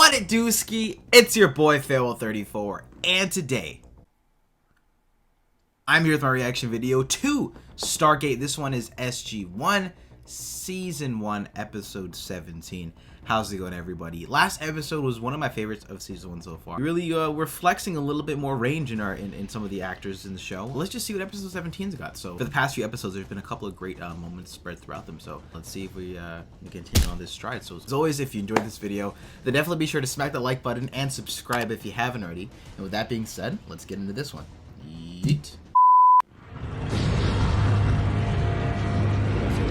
What it do, ski? It's your boy Farewell34, and today I'm here with my reaction video to Stargate. This one is SG-1, Season 1, Episode 17. How's it going, everybody? Last episode was one of my favorites of Season 1 so far. Really, we're flexing a little bit more range in some of the actors in the show. Let's just see what Episode 17's got. So, for the past few episodes, there's been a couple of great moments spread throughout them. So, let's see if we continue on this stride. So, as always, if you enjoyed this video, then definitely be sure to smack the like button and subscribe if you haven't already. And with that being said, let's get into this one. Yeet.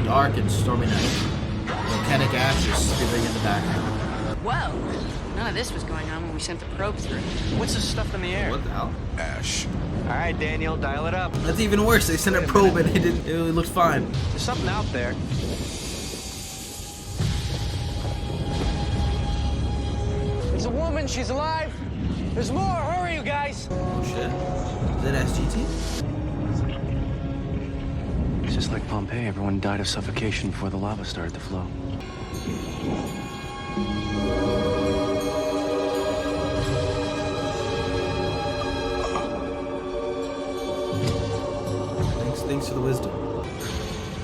Dark and stormy night. Volcanic ash is spewing in the background. Well, none of this was going on when we sent the probe through. What's this stuff in the air? What the hell? Ash. All right, Daniel, dial it up. That's even worse. They sent a probe and it looked fine. There's something out there. There's a woman. She's alive. There's more. Hurry, you guys. Oh shit. Is that SGT? It's just like Pompeii. Everyone died of suffocation before the lava started to flow. Thanks for the wisdom.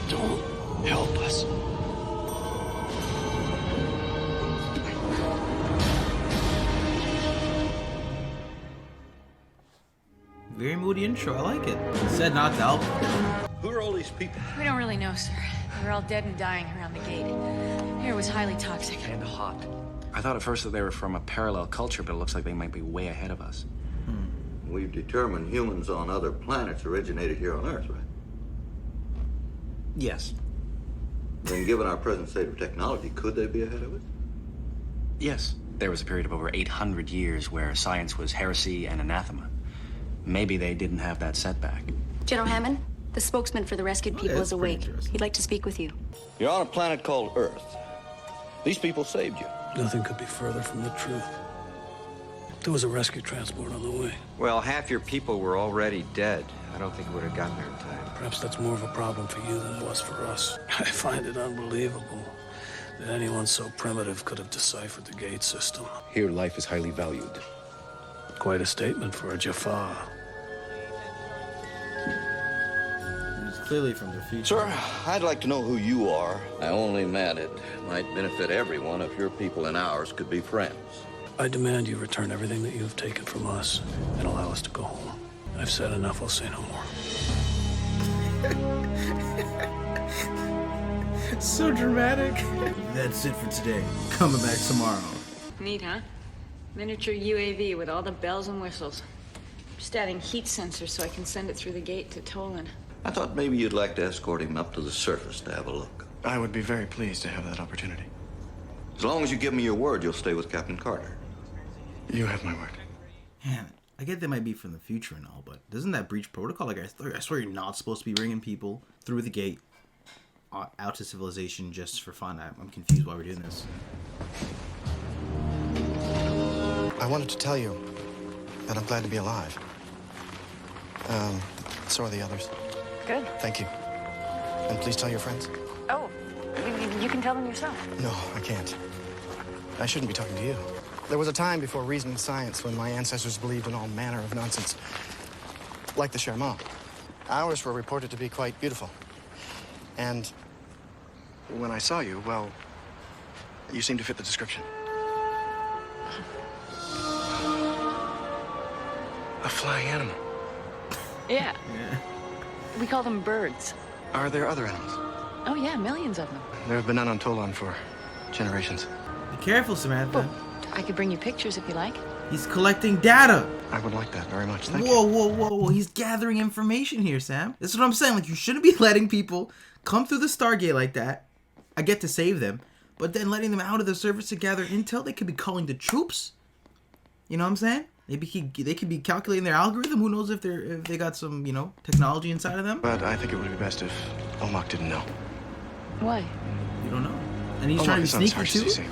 Don't help us. Very moody intro. I like it. It said not to help. Who are all these people? We don't really know, sir. They were all dead and dying around the gate. Air was highly toxic. And hot. I thought at first that they were from a parallel culture, but it looks like they might be way ahead of us. We've determined humans on other planets originated here on Earth, right? Yes. Then given our present state of technology, could they be ahead of us? Yes. There was a period of over 800 years where science was heresy and anathema. Maybe they didn't have that setback. General Hammond, the spokesman for the rescued people that's is pretty awake. interesting. He'd like to speak with you. You're on a planet called Earth. These people saved you. Nothing could be further from the truth. There was a rescue transport on the way. Well, half your people were already dead. I don't think we would have gotten there in time. Perhaps that's more of a problem for you than it was for us. I find it unbelievable that anyone so primitive could have deciphered the gate system. Here, life is highly valued. Quite a statement for a Jafar. It's clearly from the future. Sir, I'd like to know who you are. I only meant it might benefit everyone if your people and ours could be friends. I demand you return everything that you have taken from us and allow us to go home. I've said enough, I'll say no more. So dramatic. That's it for today. Coming back tomorrow. Neat, huh? Miniature UAV with all the bells and whistles. Just adding heat sensors so I can send it through the gate to Tollan. I thought maybe you'd like to escort him up to the surface to have a look. I would be very pleased to have that opportunity. As long as you give me your word, you'll stay with Captain Carter. You have my word. Man, I get they might be from the future and all, but doesn't that breach protocol? Like, I swear you're not supposed to be bringing people through the gate out to civilization just for fun. I'm confused why we're doing this. I wanted to tell you that I'm glad to be alive. So are the others. Good. Thank you. And please tell your friends. Oh, you can tell them yourself. No, I can't. I shouldn't be talking to you. There was a time before reason and science when my ancestors believed in all manner of nonsense, like the Sherman. Ours were reported to be quite beautiful. And when I saw you, well, you seemed to fit the description. A flying animal. Yeah. We call them birds. Are there other animals? Oh, yeah, millions of them. There have been none on Tollan for generations. Be careful, Samantha. I could bring you pictures if you like. He's collecting data. I would like that very much. Thank you. Whoa. He's gathering information here, Sam. That's what I'm saying. Like, you shouldn't be letting people come through the Stargate like that. I get to save them. But then letting them out of the surface to gather intel, they could be calling the troops. You know what I'm saying? Maybe they could be calculating their algorithm. Who knows if they got some, you know, technology inside of them? But I think it would be best if Omok didn't know. Why? You don't know. And he's trying to be sneaky too.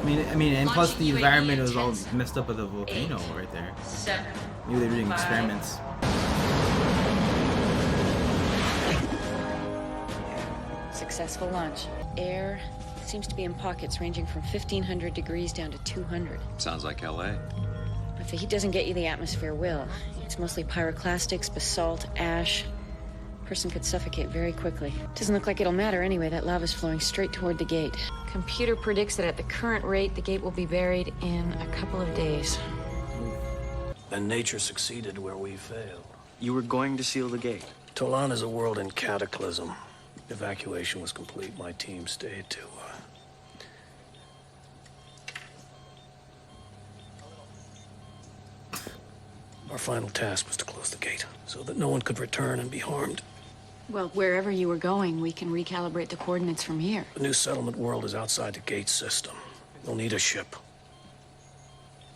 I mean, and plus the environment was all messed up with the volcano right there. Maybe they're doing experiments. Successful launch. Air Seems to be in pockets ranging from 1,500 degrees down to 200. Sounds like LA. If the heat doesn't get you, the atmosphere will. It's mostly pyroclastics, basalt, ash. Person could suffocate very quickly. Doesn't look like it'll matter anyway. That lava's flowing straight toward the gate. Computer predicts that at the current rate, the gate will be buried in a couple of days. And nature succeeded where we failed. You were going to seal the gate. Tollan is a world in cataclysm. Evacuation was complete. My team stayed to, Our final task was to close the gate so that no one could return and be harmed. Well, wherever you were going, we can recalibrate the coordinates from here. The new settlement world is outside the gate system. We'll need a ship.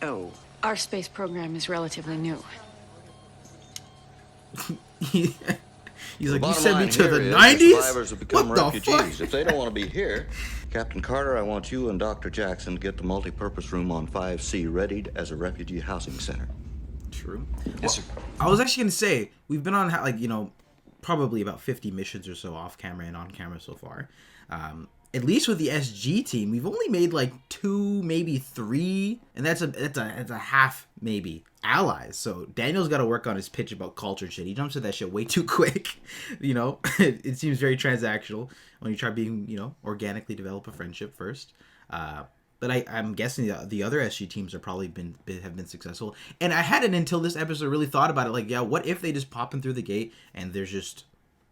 Oh. Our space program is relatively new. He's like, you Bottom sent me line to here the is 90s? survivors have become What the refugees. fuck? If they don't want to be here, Captain Carter, I want you and Dr. Jackson to get the multi-purpose room on 5C readied as a refugee housing center. True. Yes, sir. I was actually gonna say we've been on like probably about 50 missions or so off camera and on camera so far. At least with the SG team, we've only made like 2, maybe 3, and that's a half maybe allies. So Daniel's got to work on his pitch about culture shit. He jumps to that shit way too quick. It seems very transactional when you try being organically develop a friendship first. But I'm guessing the other SG teams have probably have been successful. And I hadn't until this episode really thought about it. Like, yeah, what if they just pop in through the gate and there's just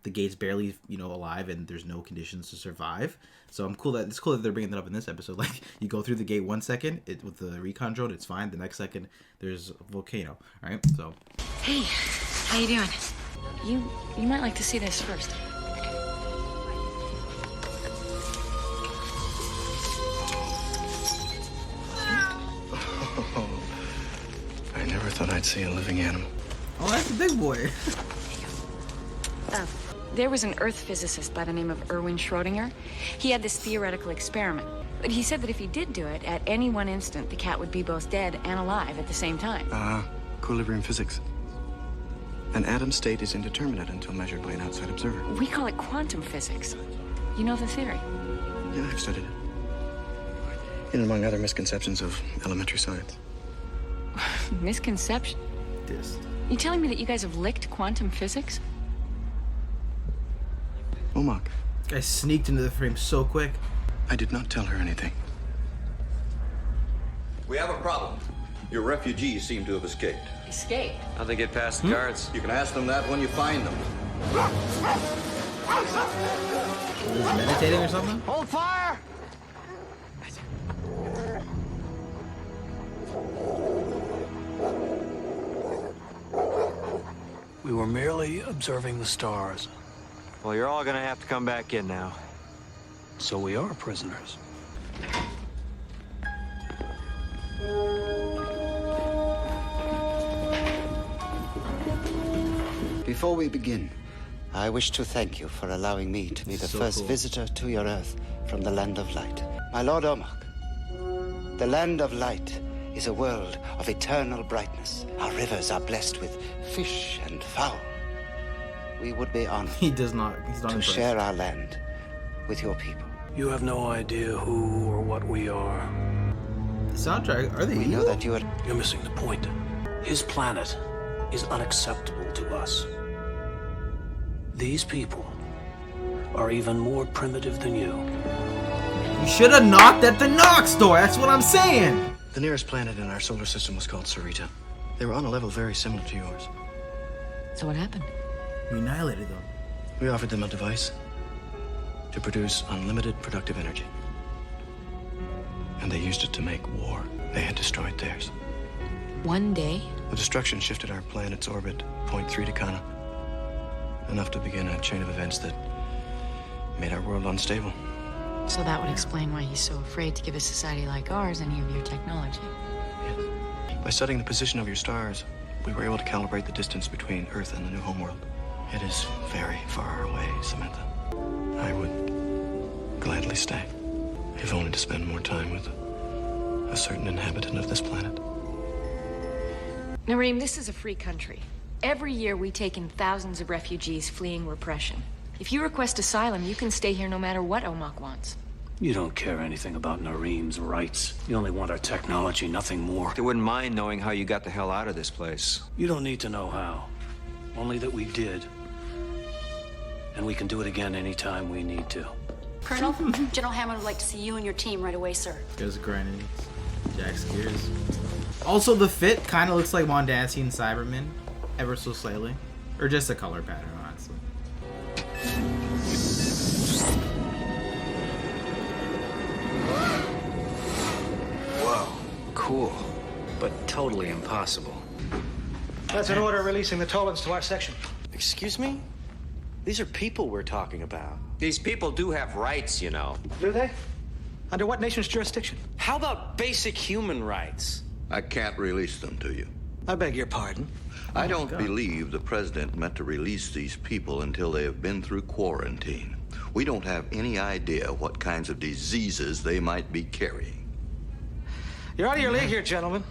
the gate's barely alive and there's no conditions to survive. So it's cool that they're bringing that up in this episode. Like, you go through the gate 1 second with the recon drone, it's fine. The next second there's a volcano. All right, so. Hey, how you doing? You might like to see this first. I never thought I'd see a living animal. Oh, that's a big boy. There was an Earth physicist by the name of Erwin Schrödinger. He had this theoretical experiment. But he said that if he did do it, at any one instant, the cat would be both dead and alive at the same time. Equilibrium physics. An atom state is indeterminate until measured by an outside observer. We call it quantum physics. You know the theory? Yeah, I've studied it. And among other misconceptions of elementary science. Misconception? You telling me that you guys have licked quantum physics? Omok. This guy sneaked into the frame so quick. I did not tell her anything. We have a problem. Your refugees seem to have escaped. Escape? How'd they get past the guards? You can ask them that when you find them. Is he meditating or something? Hold fire! We were merely observing the stars. Well, you're all gonna have to come back in now. So we are prisoners. Before we begin, I wish to thank you for allowing me to be the first visitor to your Earth from the Land of Light. My Lord Omok, the Land of Light is a world of eternal brightness. Our rivers are blessed with fish and fowl. We would be honored he's not to impressed. share our land with your people. You have no idea who or what we are. The soundtrack, are they We know that you are... You're missing the point. His planet is unacceptable to us. These people are even more primitive than you. You should have knocked at the Nox door. That's what I'm saying. The nearest planet in our solar system was called Sarita. They were on a level very similar to yours. So what happened? We annihilated them. We offered them a device to produce unlimited productive energy. And they used it to make war. They had destroyed theirs. One day? The destruction shifted our planet's orbit 0.3 Decana. Enough to begin a chain of events that made our world unstable. So that would explain why he's so afraid to give a society like ours any of your technology. By studying the position of your stars, we were able to calibrate the distance between Earth and the new homeworld. It is very far away, Samantha. I would gladly stay, if only to spend more time with a certain inhabitant of this planet. Nareem, this is a free country. Every year we take in thousands of refugees fleeing repression. If you request asylum, you can stay here no matter what Omok wants. You don't care anything about Nareem's rights. You only want our technology, nothing more. I wouldn't mind knowing how you got the hell out of this place. You don't need to know how. Only that we did. And we can do it again anytime we need to. Colonel, General Hammond would like to see you and your team right away, sir. Goes grenades. Jack's gears. Also, the fit kind of looks like Mondasian Cybermen, ever so slightly. Or just a color pattern, honestly. Whoa. Cool. But totally impossible. That's an order releasing the Tollans to our section. Excuse me? These are people we're talking about. These people do have rights, you know. Do they? Under what nation's jurisdiction? How about basic human rights? I can't release them to you. I beg your pardon. I don't believe the president meant to release these people until they have been through quarantine. We don't have any idea what kinds of diseases they might be carrying. You're out of your league here, gentlemen.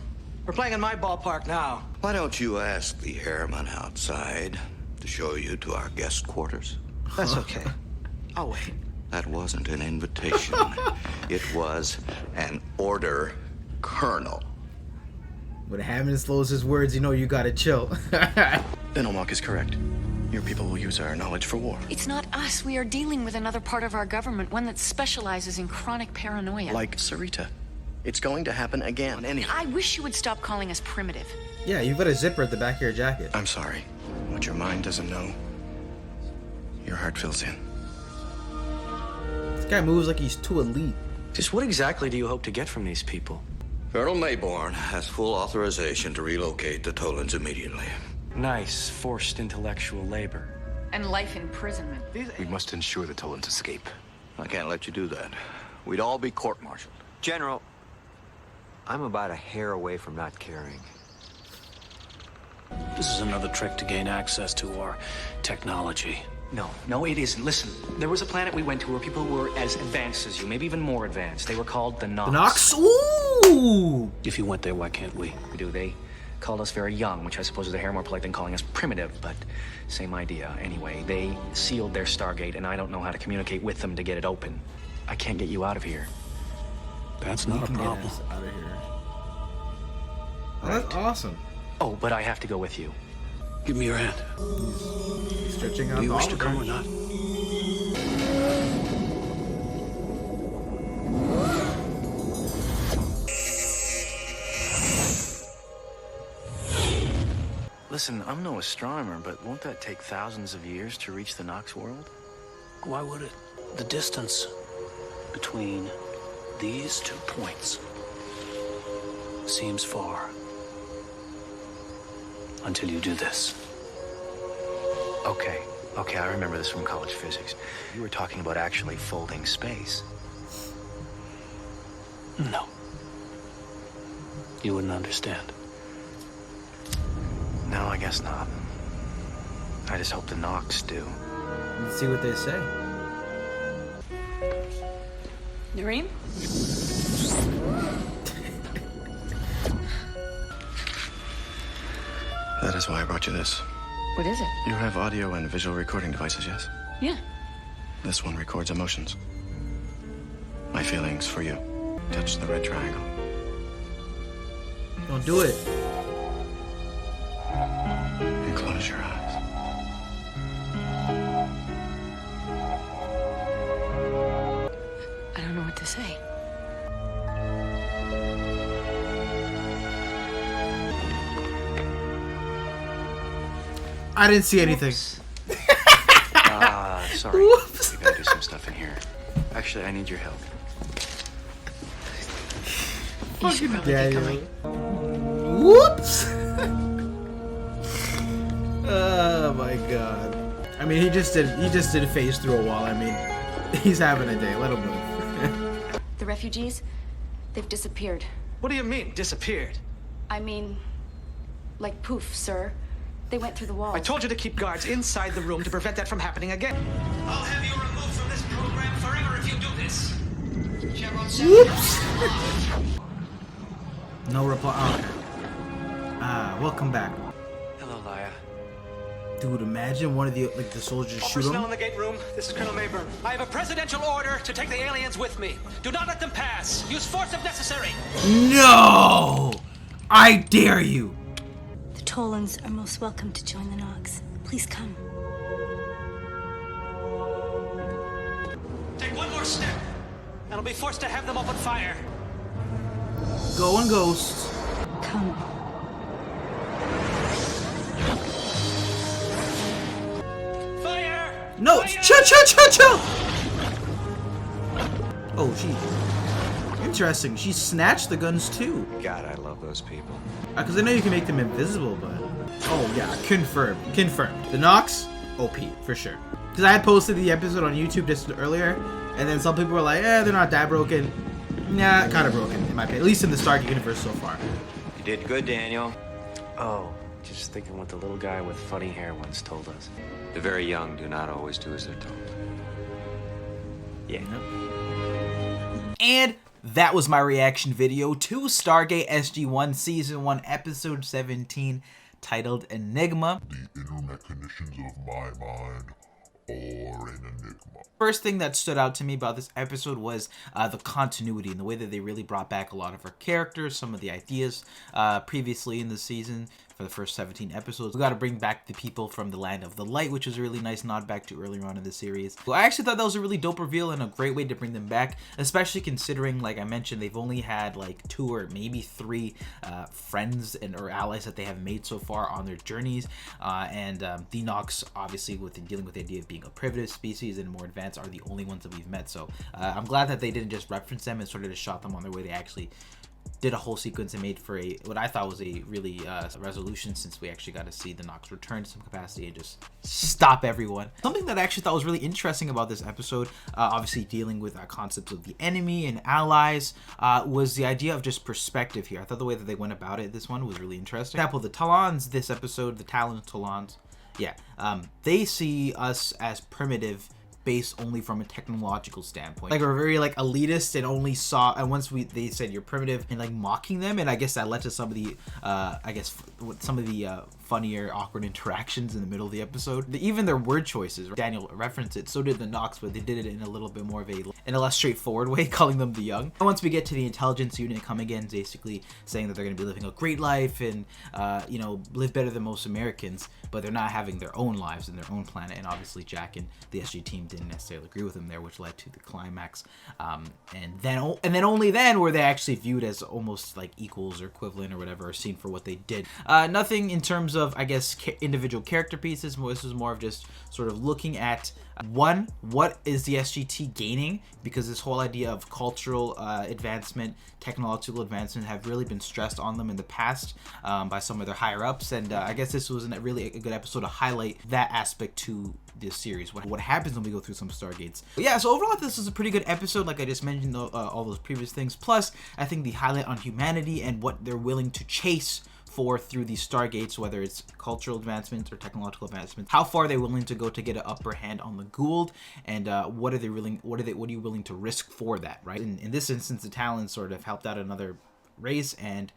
We're playing in my ballpark now. Why don't you ask the airman outside to show you to our guest quarters? That's okay. I'll wait. That wasn't an invitation. It was an order, Colonel. When Hammond slows his words, you know you gotta chill. Then Omok is correct. Your people will use our knowledge for war. It's not us. We are dealing with another part of our government, one that specializes in chronic paranoia. Like Sarita. It's going to happen again. I wish you would stop calling us primitive. Yeah, you've got a zipper at the back of your jacket. I'm sorry. What your mind doesn't know, your heart fills in. This guy moves like he's too elite. Just what exactly do you hope to get from these people? Colonel Mayborn has full authorization to relocate the Tollans immediately. Nice, forced intellectual labor. And life imprisonment. We must ensure the Tollans escape. I can't let you do that. We'd all be court-martialed. General, I'm about a hair away from not caring. This is another trick to gain access to our technology. No, it isn't. Listen, there was a planet we went to where people were as advanced as you, maybe even more advanced. They were called the Nox. The Nox? Ooh! If you went there, why can't we? We do. They called us very young, which I suppose is a hair more polite than calling us primitive, but same idea. Anyway, they sealed their Stargate, and I don't know how to communicate with them to get it open. I can't get you out of here. That's not a problem. Get us out of here. Oh, that's awesome. Oh, but I have to go with you. Give me your hand. He's stretching out. Do you the wish to oliver. come or not? Listen, I'm no astronomer, but won't that take thousands of years to reach the Nox world? Why would it? The distance between these 2 points seems far. Until you do this. Okay, I remember this from college physics. You were talking about actually folding space. No. You wouldn't understand. No, I guess not. I just hope the Nox do. Let's see what they say. Nareem? That is why I brought you this. What is it? You have audio and visual recording devices, yes? Yeah. This one records emotions. My feelings for you. Touch the red triangle. Don't do it. And close your eyes. I don't know what to say. I didn't see anything. Sorry. Whoops. We gotta do some stuff in here. Actually, I need your help. You should probably get going. Whoops. Oh my god. I mean, he just did phase through a wall. I mean, he's having a day. Let him move. The refugees, they've disappeared. What do you mean, disappeared? I mean, like poof, sir. They went through the wall. I told you to keep guards inside the room to prevent that from happening again. I'll have you removed from this program forever if you do this. Whoops. No reply. Okay. Welcome back. Hello, Laya. Dude, imagine one of the soldiers All shoot personnel him. in the gate room. This is Colonel Mayburn. I have a presidential order to take the aliens with me. Do not let them pass. Use force if necessary. No! I dare you! The Tollans are most welcome to join the Nox. Please come. Take one more step, and I'll be forced to have them open fire. Go on, Ghost. Come. Fire! No, Fire! chill. Oh, interesting. She snatched the guns too. God, I love those people. Because I know you can make them invisible, but oh yeah, confirmed. The Nox, OP for sure. Because I had posted the episode on YouTube just earlier, and then some people were like, they're not that broken. Nah, kind of broken in my opinion, at least in the Stargate universe so far. You did good, Daniel. Oh, just thinking what the little guy with funny hair once told us. The very young do not always do as they're told. Yeah. And that was my reaction video to Stargate SG-1 Season 1 Episode 17, titled Enigma. The internet conditions of my mind are an enigma. First thing that stood out to me about this episode was the continuity and the way that they really brought back a lot of our characters, some of the ideas previously in the season. For the first 17 episodes, we got to bring back the people from the Land of the Light, which was a really nice nod back to earlier on in the series. Well, I actually thought that was a really dope reveal and a great way to bring them back, especially considering, like I mentioned, they've only had like 2 or maybe 3 friends or allies that they have made so far on their journeys, and the Nox, obviously, with dealing with the idea of being a primitive species and more advanced, are the only ones that we've met. So I'm glad that they didn't just reference them and sort of just shot them on their way. They actually did a whole sequence and made for what I thought was a really resolution, since we actually got to see the Nox return to some capacity and just stop everyone. Something that I actually thought was really interesting about this episode, obviously dealing with concepts of the enemy and allies, was the idea of just perspective here. I thought the way that they went about it, this one, was really interesting. For example, the Tollans, this episode, the Tollans, yeah, they see us as primitive based only from a technological standpoint. Like, we're very like elitist and only saw, and once they said you're primitive and like mocking them, and I guess that led to some of the funnier awkward interactions in the middle of the episode. Even their word choices, Daniel referenced it, so did the Nox, but they did it in a little bit more of a less straightforward way, calling them the young. And once we get to the intelligence unit come again, basically saying that they're going to be living a great life and you know, live better than most Americans, but they're not having their own lives in their own planet. And obviously Jack and the SG team didn't necessarily agree with him there, which led to the climax. And then only then were they actually viewed as almost like equals or equivalent or whatever, or seen for what they did. Nothing in terms of, I guess, individual character pieces. This was more of just sort of looking at one, what is the SGT gaining, because this whole idea of cultural advancement, technological advancement have really been stressed on them in the past by some of their higher ups, and I guess this was really a good episode to highlight that aspect to this series, what happens when we go through some Stargates. But yeah, so overall this is a pretty good episode, like I just mentioned, all those previous things, plus I think the highlight on humanity and what they're willing to chase for through these Stargates, whether it's cultural advancements or technological advancements, how far they're willing to go to get an upper hand on the Goa'uld, and what are you willing to risk for that, right? In this instance, the Talons sort of helped out another race, and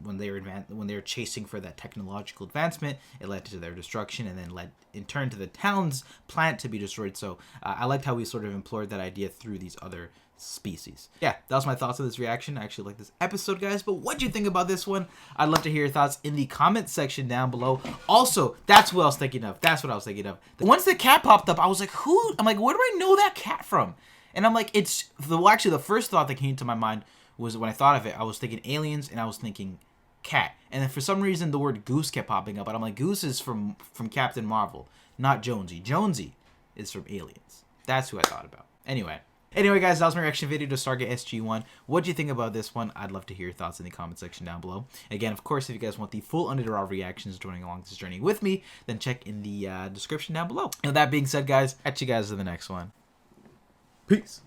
when they were chasing for that technological advancement, it led to their destruction, and then led in turn to the Talons' planet to be destroyed. So I liked how we sort of implored that idea through these other species. Yeah, that was my thoughts on this reaction. I actually like this episode, guys, but what do you think about this one? I'd love to hear your thoughts in the comment section down below. Also, that's what I was thinking of. Once the cat popped up, I was like, who? I'm like, where do I know that cat from? And I'm like, actually the first thought that came to my mind was, when I thought of it, I was thinking aliens and I was thinking cat. And then for some reason the word Goose kept popping up, but I'm like, Goose is from Captain Marvel, not Jonesy. Jonesy is from Aliens. That's who I thought about. Anyway, guys, that was my reaction video to Stargate SG-1. What do you think about this one? I'd love to hear your thoughts in the comment section down below. Again, of course, if you guys want the full Under the Radar reactions joining along this journey with me, then check in the description down below. And with that being said, guys, catch you guys in the next one. Peace.